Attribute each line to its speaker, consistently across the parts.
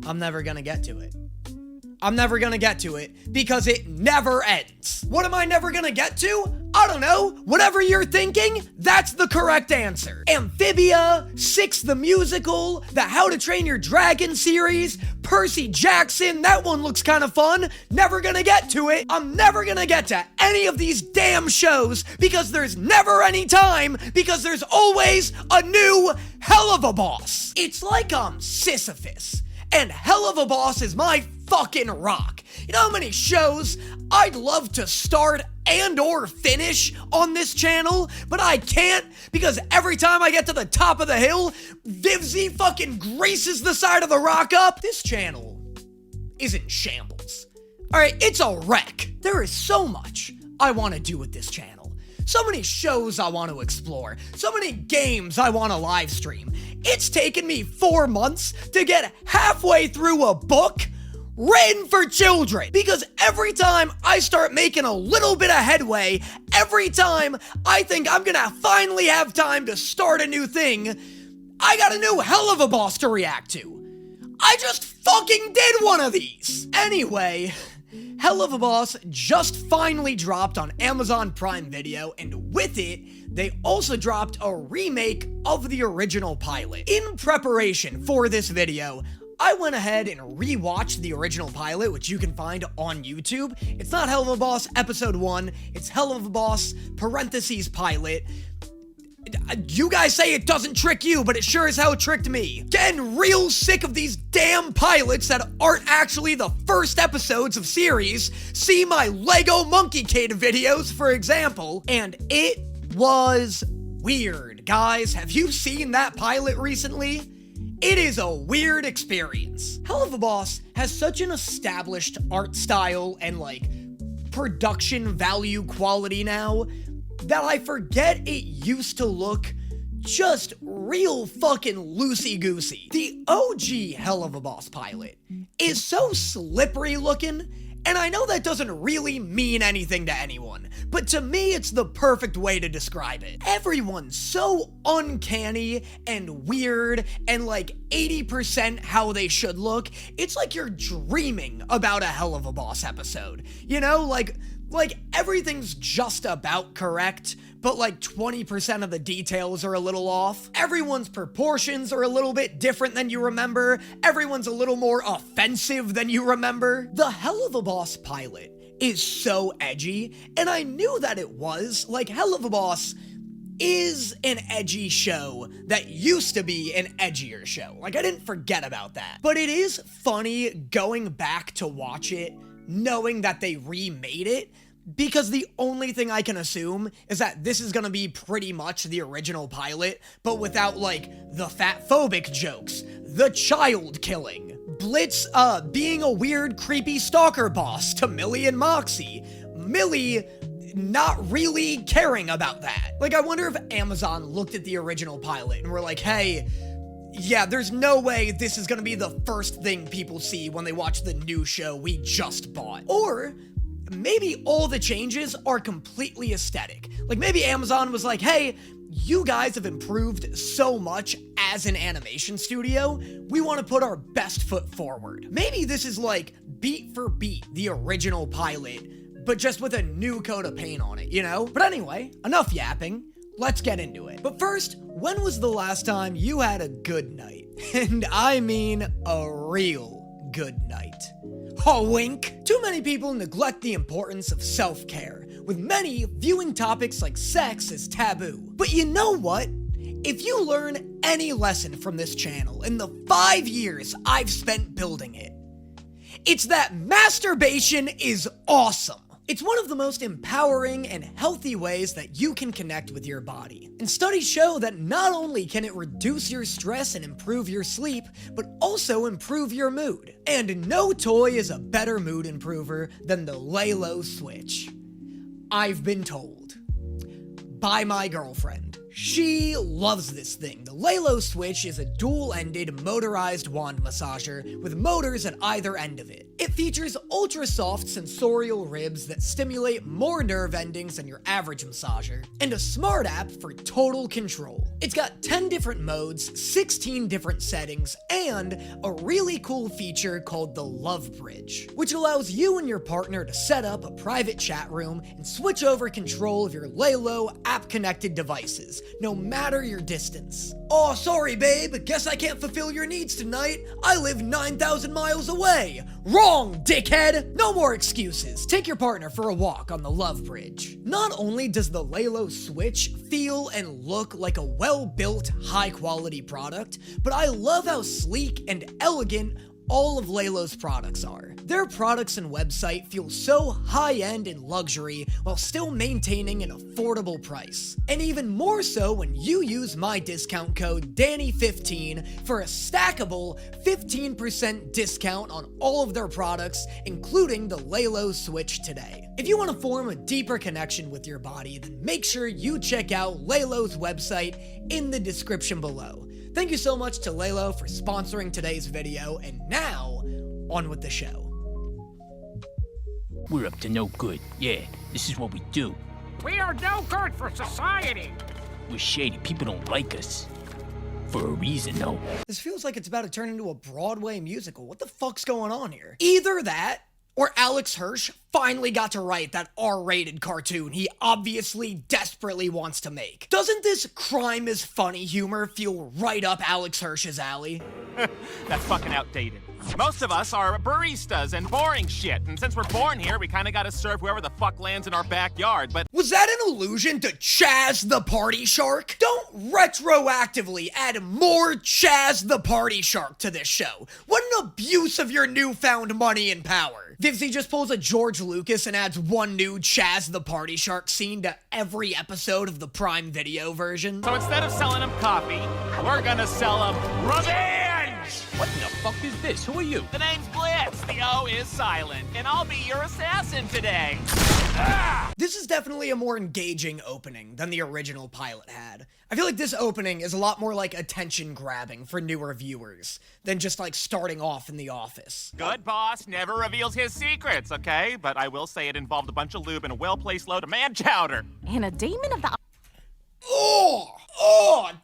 Speaker 1: I'm never gonna get to it. I'm never gonna get to it because it never ends. What am I never gonna get to? I don't know. Whatever you're thinking, that's the correct answer. Amphibia, Six the Musical, the How to Train Your Dragon series, Percy Jackson, that one looks kind of fun. Never gonna get to it. I'm never gonna get to any of these damn shows because there's never any time because there's always a new Helluva boss. It's like I'm Sisyphus. And Helluva Boss is my fucking rock. You know how many shows I'd love to start and or finish on this channel, but I can't because every time I get to the top of the hill, Vivzy fucking greases the side of the rock up. This channel is in shambles. Alright, it's a wreck. There is so much I want to do with this channel. So many shows I want to explore. So many games I want to live stream. It's taken me 4 months to get halfway through a book written for children. Because every time I start making a little bit of headway, every time I think I'm gonna finally have time to start a new thing, I got a new Helluva Boss to react to. I just fucking did one of these. Anyway, Helluva Boss just finally dropped on Amazon Prime Video, and with it, they also dropped a remake of the original pilot. In preparation for this video, I went ahead and rewatched the original pilot, which you can find on YouTube. It's not Helluva Boss Episode 1, it's Helluva Boss parentheses pilot. You guys say it doesn't trick you, but it sure as hell tricked me. Getting real sick of these damn pilots that aren't actually the first episodes of series. See my Lego Monkey Kid videos, for example. And it was weird. Guys, have you seen that pilot recently? It is a weird experience. Helluva Boss has such an established art style and, like, production value quality now that I forget it used to look just real fucking loosey-goosey. The OG Helluva Boss pilot is so slippery looking, and I know that doesn't really mean anything to anyone, but to me it's the perfect way to describe it. Everyone's so uncanny and weird and like 80% how they should look. It's like you're dreaming about a Helluva Boss episode. You know, like everything's just about correct, but like 20% of the details are a little off. Everyone's proportions are a little bit different than you remember. Everyone's a little more offensive than you remember. The Helluva Boss pilot is so edgy, and I knew that it was. Like, Helluva Boss is an edgy show that used to be an edgier show. Like, I didn't forget about that. But it is funny going back to watch it, knowing that they remade it, because the only thing I can assume is that this is gonna be pretty much the original pilot, but without, like, the fat-phobic jokes, the child killing, Blitz, being a weird, creepy stalker boss to Millie and Moxie, Millie not really caring about that. Like, I wonder if Amazon looked at the original pilot and were like, hey, yeah, there's no way this is gonna be the first thing people see when they watch the new show we just bought. Or maybe all the changes are completely aesthetic. Like, maybe Amazon was like, hey, you guys have improved so much as an animation studio, we want to put our best foot forward. Maybe this is like beat for beat the original pilot, but just with a new coat of paint on it, you know? But anyway, enough yapping. Let's get into it. But first, when was the last time you had a good night? And I mean a real good night. A wink. Too many people neglect the importance of self-care, with many viewing topics like sex as taboo. But you know what? If you learn any lesson from this channel in the 5 years I've spent building it, it's that masturbation is awesome. It's one of the most empowering and healthy ways that you can connect with your body. And studies show that not only can it reduce your stress and improve your sleep, but also improve your mood. And no toy is a better mood improver than the Lay Low Switch. I've been told. By my girlfriend. She loves this thing. The Lelo Switch is a dual-ended motorized wand massager with motors at either end of it. It features ultra-soft sensorial ribs that stimulate more nerve endings than your average massager, and a smart app for total control. It's got 10 different modes, 16 different settings, and a really cool feature called the Love Bridge, which allows you and your partner to set up a private chat room and switch over control of your Lelo app-connected devices, no matter your distance. Oh, sorry babe, guess I can't fulfill your needs tonight. I live 9,000 miles away. Wrong, dickhead! No more excuses. Take your partner for a walk on the Love Bridge. Not only does the Lelo Switch feel and look like a well-built, high-quality product, but I love how sleek and elegant all of Lelo's products are. Their products and website feel so high-end and luxury while still maintaining an affordable price. And even more so when you use my discount code DANNY15 for a stackable 15% discount on all of their products, including the Lelo Switch today. If you want to form a deeper connection with your body, then make sure you check out Lelo's website in the description below. Thank you so much to Lelo for sponsoring today's video, and now, on with the show.
Speaker 2: We're up to no good. Yeah, this is what we do.
Speaker 3: We are no good for society.
Speaker 2: We're shady. People don't like us. For a reason, though.
Speaker 1: This feels like it's about to turn into a Broadway musical. What the fuck's going on here? Either that, or Alex Hirsch finally got to write that R-rated cartoon he obviously desperately wants to make. Doesn't this crime is funny humor feel right up Alex Hirsch's alley?
Speaker 4: That's fucking outdated. Most of us are baristas and boring shit, and since we're born here, we kinda gotta serve whoever the fuck lands in our backyard, but—
Speaker 1: Was that an allusion to Chaz the Party Shark? Don't retroactively add more Chaz the Party Shark to this show. What an abuse of your newfound money and power. Vivzy just pulls a George Lucas and adds one new Chaz the Party Shark scene to every episode of the Prime Video version.
Speaker 4: So instead of selling them coffee, we're gonna sell them revenge!
Speaker 2: What in the fuck is this? Who are you?
Speaker 4: The name's Blitz, the O is silent, and I'll be your assassin today. Ah!
Speaker 1: This is definitely a more engaging opening than the original pilot had. I feel like this opening is a lot more like attention grabbing for newer viewers than just like starting off in the office.
Speaker 4: Good boss never reveals his secrets, okay? But I will say it involved a bunch of lube and a well-placed load of man chowder.
Speaker 5: And a demon of the...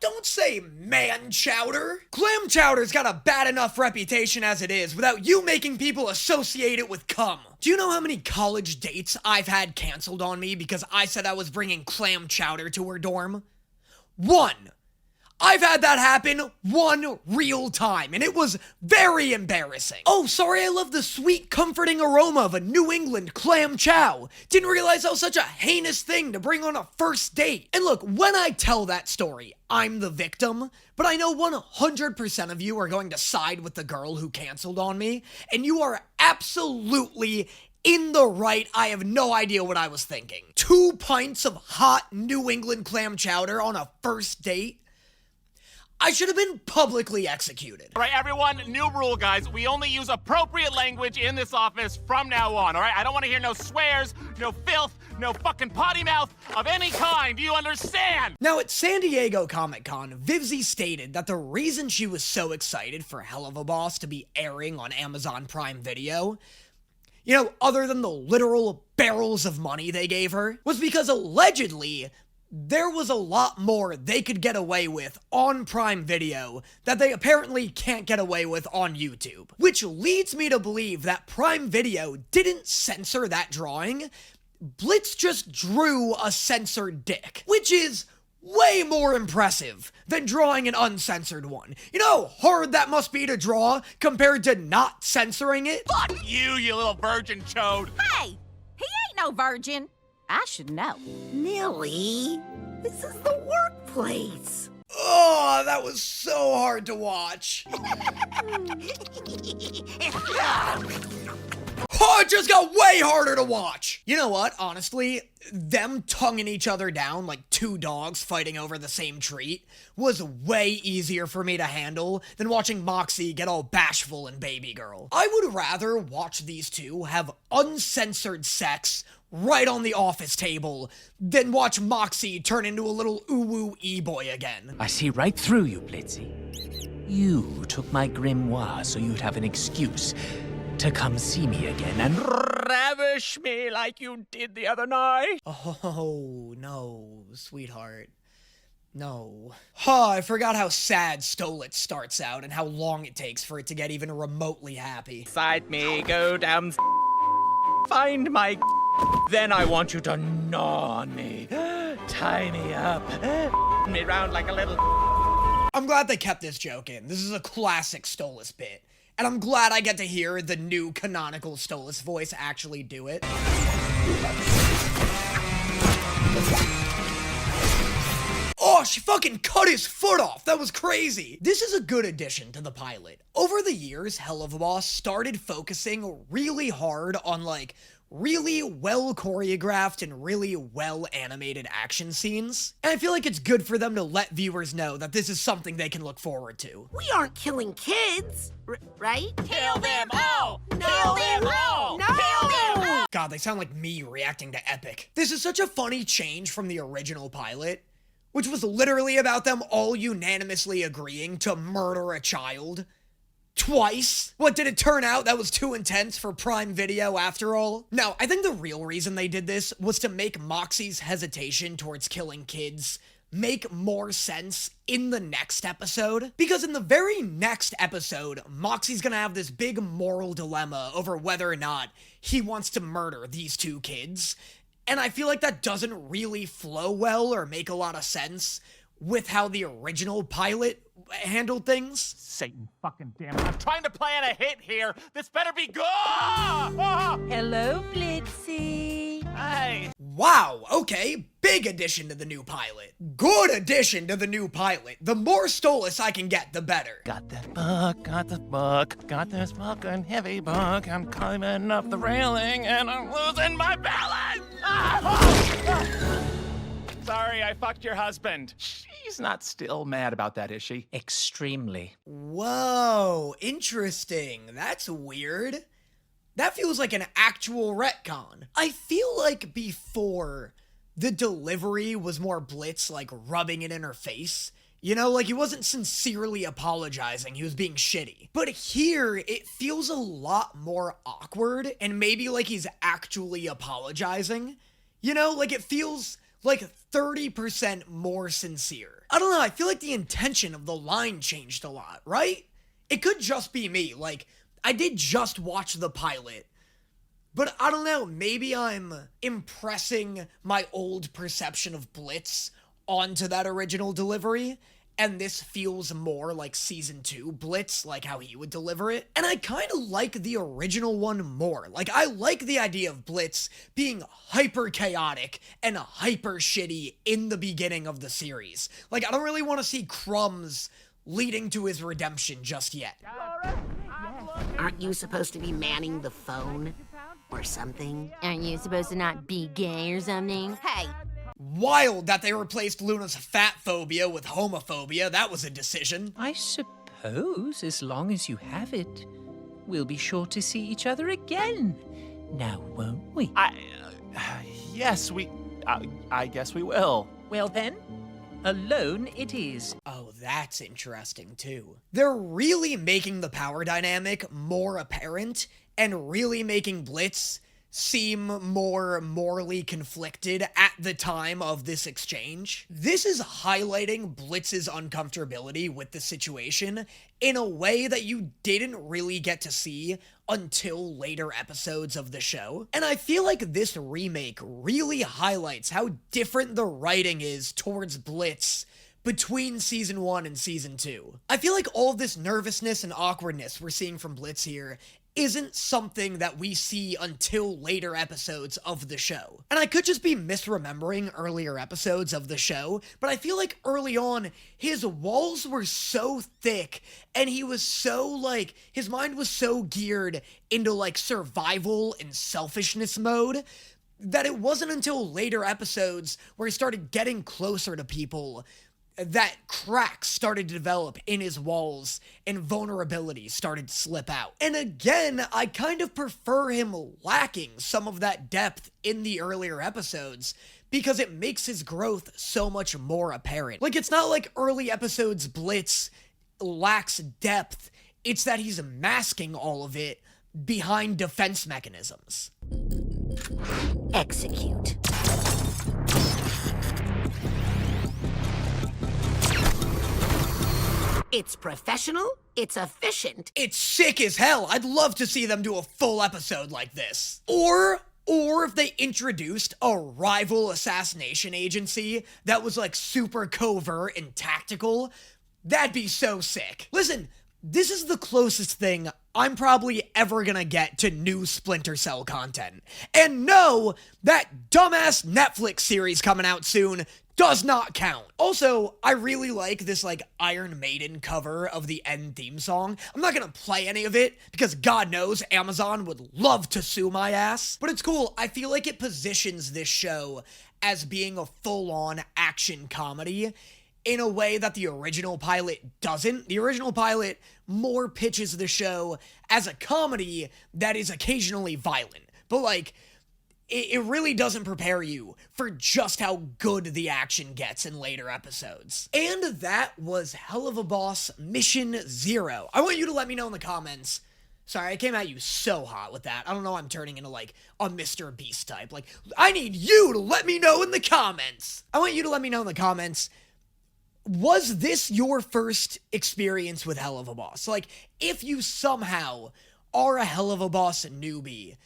Speaker 1: Don't say man chowder. Clam chowder's got a bad enough reputation as it is without you making people associate it with cum. Do you know how many college dates I've had canceled on me because I said I was bringing clam chowder to her dorm? 1. I've had that happen 1 real time, and it was very embarrassing. Oh, sorry, I love the sweet, comforting aroma of a New England clam chow. Didn't realize that was such a heinous thing to bring on a first date. And look, when I tell that story, I'm the victim, but I know 100% of you are going to side with the girl who canceled on me, and you are absolutely in the right. I have no idea what I was thinking. 2 pints of hot New England clam chowder on a first date? I should have been publicly executed.
Speaker 4: All right, everyone, new rule, guys. We only use appropriate language in this office from now on, all right? I don't want to hear no swears, no filth, no fucking potty mouth of any kind. Do you understand?
Speaker 1: Now, at San Diego Comic-Con, Vivzy stated that the reason she was so excited for Helluva Boss to be airing on Amazon Prime Video, you know, other than the literal barrels of money they gave her, was because allegedly there was a lot more they could get away with on Prime Video that they apparently can't get away with on YouTube. Which leads me to believe that Prime Video didn't censor that drawing. Blitz just drew a censored dick, which is way more impressive than drawing an uncensored one. You know how hard that must be to draw compared to not censoring it?
Speaker 4: Fuck you little virgin chode.
Speaker 5: Hey, he ain't no virgin. I should know.
Speaker 6: Millie, this is the workplace.
Speaker 1: Oh, that was so hard to watch. Oh, it just got way harder to watch. You know what? Honestly, them tonguing each other down like two dogs fighting over the same treat was way easier for me to handle than watching Moxie get all bashful and baby girl. I would rather watch these two have uncensored sex right on the office table than watch Moxie turn into a little uwu e-boy again.
Speaker 2: I see right through you, Blitzy. You took my grimoire so you'd have an excuse to come see me again and ravish me like you did the other night.
Speaker 1: Oh, no, sweetheart. No. Huh, I forgot how sad Stolitz starts out and how long it takes for it to get even remotely happy.
Speaker 2: Side me, go down, find my then I want you to gnaw on me, tie me up, me round like a little.
Speaker 1: I'm glad they kept this joke in. This is a classic Stolas bit. And I'm glad I get to hear the new canonical Stolas voice actually do it. Oh, she fucking cut his foot off. That was crazy. This is a good addition to the pilot. Over the years, Helluva started focusing really hard on like really well choreographed and really well animated action scenes. And I feel like it's good for them to let viewers know that this is something they can look forward to.
Speaker 6: We aren't killing kids, right?
Speaker 4: Kill them all!
Speaker 6: No!
Speaker 4: Kill them all!
Speaker 6: No!
Speaker 4: Kill them all!
Speaker 1: God, they sound like me reacting to Epic. This is such a funny change from the original pilot, which was literally about them all unanimously agreeing to murder a child. Twice? What, did it turn out that was too intense for Prime Video after all? No, I think the real reason they did this was to make Moxie's hesitation towards killing kids make more sense in the next episode. Because in the very next episode, Moxie's gonna have this big moral dilemma over whether or not he wants to murder these two kids. And I feel like that doesn't really flow well or make a lot of sense with how the original pilot handled things.
Speaker 4: Satan fucking damn it. I'm trying to plan a hit here. This better be good! Oh!
Speaker 5: Hello, Blitzy.
Speaker 4: Hey.
Speaker 1: Wow, okay, big addition to the new pilot. Good addition to the new pilot. The more Stolas I can get, the better.
Speaker 2: Got this fucking heavy book. I'm climbing up the railing and I'm losing my balance.
Speaker 4: Sorry, I fucked your husband.
Speaker 7: She's not still mad about that, is she?
Speaker 2: Extremely.
Speaker 1: Whoa, interesting. That's weird. That feels like an actual retcon. I feel like before, the delivery was more Blitz, like, rubbing it in her face. You know, like, he wasn't sincerely apologizing, he was being shitty. But here, it feels a lot more awkward, and maybe like he's actually apologizing. You know, like, it feels like 30% more sincere. I don't know, I feel like the intention of the line changed a lot, right? It could just be me, like, I did just watch the pilot, but I don't know, maybe I'm impressing my old perception of Blitz onto that original delivery, and this feels more like Season 2 Blitz, like how he would deliver it. And I kind of like the original one more. Like, I like the idea of Blitz being hyper chaotic and hyper shitty in the beginning of the series. Like, I don't really want to see crumbs leading to his redemption just yet.
Speaker 6: Aren't you supposed to be manning the phone? Or something?
Speaker 5: Aren't you supposed to not be gay or something? Hey,
Speaker 1: Wild that they replaced Luna's fat phobia with homophobia. That was a decision.
Speaker 2: I suppose as long as you have it, we'll be sure to see each other again. Now, won't we?
Speaker 7: Yes, I guess we will.
Speaker 2: Well then, alone it is.
Speaker 1: Oh, that's interesting too. They're really making the power dynamic more apparent and really making Blitz seem more morally conflicted at the time of this exchange. This is highlighting Blitz's uncomfortability with the situation in a way that you didn't really get to see until later episodes of the show. And I feel like this remake really highlights how different the writing is towards Blitz between Season 1 and Season 2. I feel like all of this nervousness and awkwardness we're seeing from Blitz here isn't something that we see until later episodes of the show. And I could just be misremembering earlier episodes of the show, but I feel like early on, his walls were so thick, and he was so, like, his mind was so geared into, like, survival and selfishness mode, that it wasn't until later episodes where he started getting closer to people that cracks started to develop in his walls and vulnerabilities started to slip out. And again, I kind of prefer him lacking some of that depth in the earlier episodes because it makes his growth so much more apparent. Like, it's not like early episodes Blitz lacks depth, it's that he's masking all of it behind defense mechanisms.
Speaker 6: Execute. It's professional, it's efficient.
Speaker 1: It's sick as hell. I'd love to see them do a full episode like this. Or if they introduced a rival assassination agency that was like super covert and tactical, that'd be so sick. Listen, this is the closest thing I'm probably ever gonna get to new Splinter Cell content. And no, that dumbass Netflix series coming out soon does not count. Also, I really like this like Iron Maiden cover of the end theme song. I'm not gonna play any of it because God knows Amazon would love to sue my ass, but it's cool. I feel like it positions this show as being a full-on action comedy in a way that the original pilot doesn't. The original pilot more pitches the show as a comedy that is occasionally violent, but like, it really doesn't prepare you for just how good the action gets in later episodes. And that was Helluva Boss Mission 0. I want you to let me know in the comments. Sorry, I came at you so hot with that. I don't know, I'm turning into like a Mr. Beast type. Like, I need you to let me know in the comments. I want you to let me know in the comments, was this your first experience with Helluva Boss? Like, if you somehow are a Helluva Boss newbie,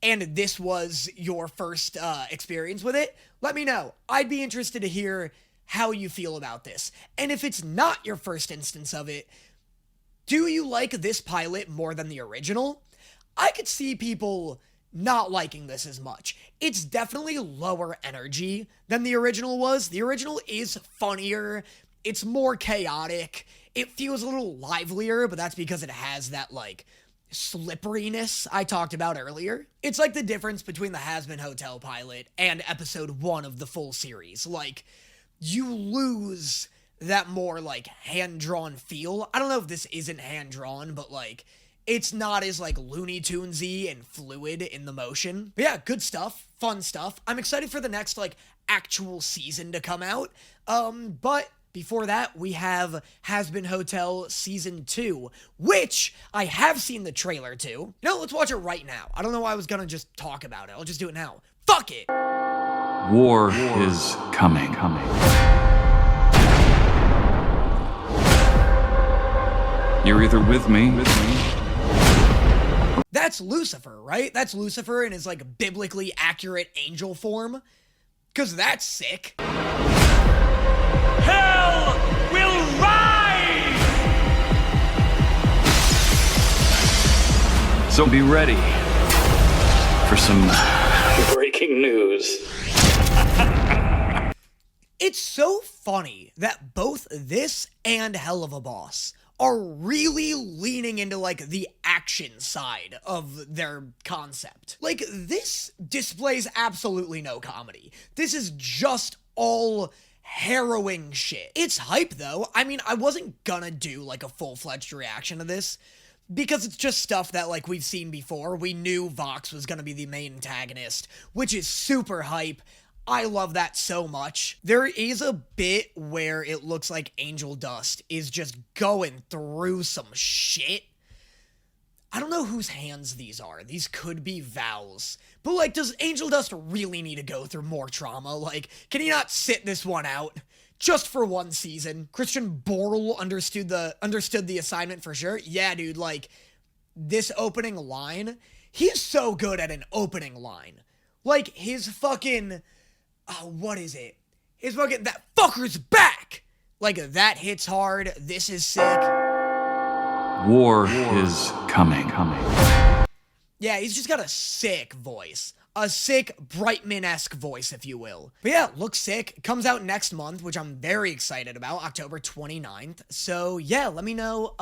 Speaker 1: and this was your first experience with it, let me know. I'd be interested to hear how you feel about this. And if it's not your first instance of it, do you like this pilot more than the original? I could see people not liking this as much. It's definitely lower energy than the original was. The original is funnier. It's more chaotic. It feels a little livelier, but that's because it has that, like, slipperiness I talked about earlier. It's like the difference between the Hazbin Hotel pilot and episode 1 of the full series. Like, you lose that more, like, hand-drawn feel. I don't know if this isn't hand-drawn, but, like, it's not as, like, Looney Tunesy and fluid in the motion. But yeah, good stuff. Fun stuff. I'm excited for the next, like, actual season to come out. But before that, we have Hazbin Hotel Season 2, which I have seen the trailer to. No, let's watch it right now. I don't know why I was gonna just talk about it. I'll just do it now. Fuck it!
Speaker 8: War is coming. You're either with me.
Speaker 1: That's Lucifer, right? That's Lucifer in his, like, biblically accurate angel form. 'Cause that's sick.
Speaker 9: Hell will rise!
Speaker 8: So be ready for some breaking news.
Speaker 1: It's so funny that both this and Helluva Boss are really leaning into, like, the action side of their concept. Like, this displays absolutely no comedy. This is just all harrowing shit. It's hype, though. I mean, I wasn't gonna do, like, a full-fledged reaction to this, because it's just stuff that, like, we've seen before. We knew Vox was gonna be the main antagonist, which is super hype. I love that so much. There is a bit where it looks like Angel Dust is just going through some shit. I don't know whose hands these are. These could be Val's. But, like, does Angel Dust really need to go through more trauma? Like, can he not sit this one out? Just for one season? Christian Borle understood the assignment for sure. Yeah, dude, like, this opening line, he's so good at an opening line. Like, his fucking, what is it? His fucking, that fucker's back! Like, that hits hard. This is sick.
Speaker 8: War is coming.
Speaker 1: Yeah, he's just got a sick voice. A sick Brightman-esque voice, if you will. But yeah, looks sick. It comes out next month, which I'm very excited about, October 29th. So yeah, let me know,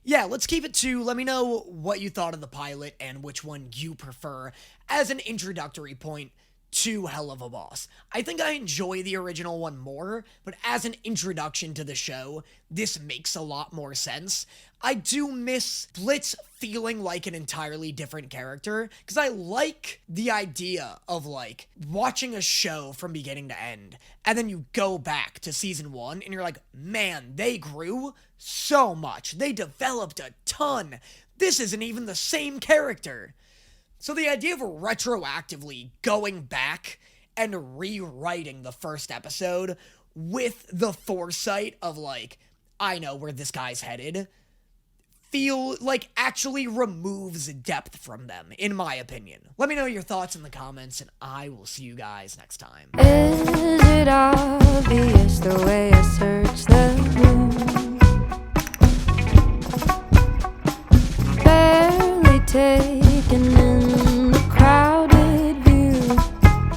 Speaker 1: yeah, let's keep it to, let me know what you thought of the pilot and which one you prefer as an introductory point to Helluva Boss. I think I enjoy the original one more, but as an introduction to the show, this makes a lot more sense. I do miss Blitz feeling like an entirely different character, because I like the idea of, like, watching a show from beginning to end, and then you go back to season 1, and you're like, man, they grew so much. They developed a ton. This isn't even the same character. So the idea of retroactively going back and rewriting the first episode with the foresight of, like, I know where this guy's headed, feel like actually removes depth from them, in my opinion. Let me know your thoughts in the comments, and I will see you guys next time.
Speaker 10: Is it obvious the way I search the room? Barely take